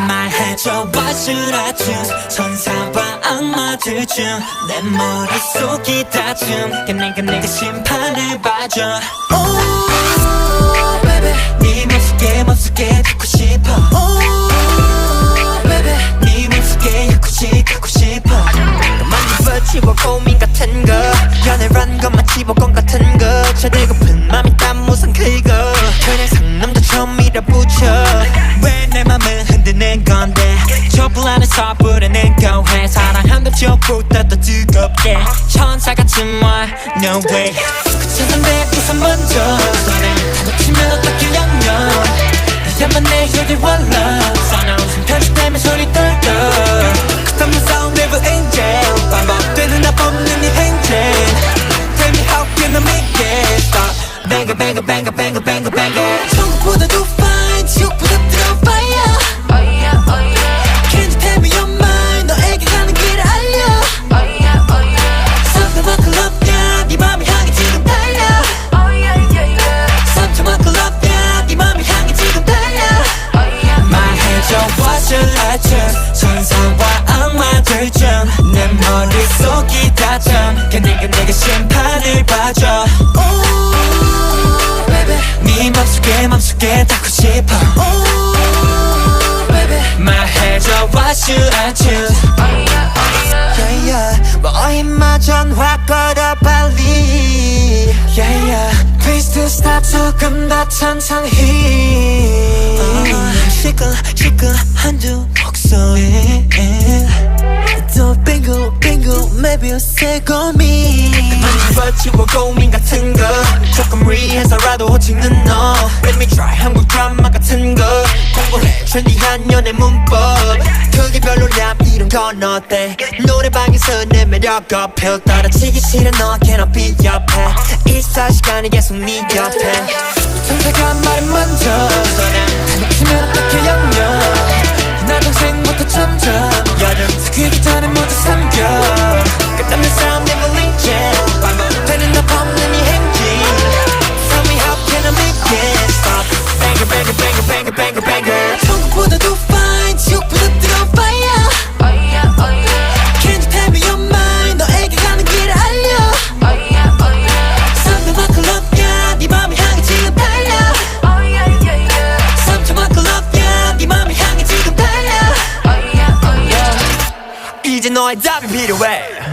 말해줘 what should I choose 천사와 악마들 중 내 머릿속이 다줌 내가 심판을 봐줘 Oh baby 네 맘속에 닿고 싶어 Oh baby 네 맘속에 갖고 싶어 너만 집어치워 고민 같은 거 연애란 것만 집어건 같은 거 제대고픈 맘이 땀 무슨 긁어 그냥 상남자처럼 밀어붙여 왜 내 맘을 흔드는 건데 촛불 안에서 부르는 거해 사랑한다 촛불보다 더 뜨겁게 천사같은 말 no way 그쳤는데 우선 먼저 다 놓치면 어떻게 양면 너야만 내 혈의 one love 사나운 편집되면 소리 떨떠 끝없는 sound never angel 반복되는 나 뽑는 이 행진 Tell me how can I make it stop Banger banger banger banger banger banger 천국보다 더 fine 지옥보다 뜨거운 fire Oh yeah oh yeah Can you tell me your mind 너에게 가는 길을 알려 Oh yeah oh yeah something like love yeah 네 맘을 향해 지금 달려 Oh yeah yeah yeah something like love yeah 네 맘을 향해 지금 달려 Oh yeah 말해줘 what should I choose 천사와 악마들 중 내 머릿속이 다점 내가 심판을 봐줘 네 맘속에 닿고 싶어 말해줘 what should I choose yeah, yeah. 뭐임마전 확 걸어 빨리 yeah, yeah. Please do stop 조금 더 천천히 시끌시끌한 두 목소리 또 빙글 maybe you'll say 고민 집어치워 고민 같은 거 조금 위해서라도 호칭은 너 Let me try 한국 드라마 같은 거 공부해 trendy한 연애 문법 그게 별로냐 이런 건 어때 노래방에서 내 매력 어필 떨어지기 싫은 너와 cannot be 옆에 24시간이 계속 네 곁에 천사가 말은 먼저 다 놓치면 어떻게 양면 나 동생부터 점점 여름 사귀기 전에 모두 삼겨 끝없는 싸움 never leave 반복되는 너 없는 이 행진 Tell me how can I make it stop Banger banger banger banger banger banger 천국보다 더 fine 지옥보다 뜨거운 fire Oh yeah oh yeah Can you tell me your mind 너에게 가는 길을 알려 Oh yeah oh yeah something like love yeah 네 맘을 향해 지금 달려 Oh yeah yeah yeah something like love yeah 네 맘을 향해 지금 달려 Oh yeah oh yeah 이제 너의 답이 필요해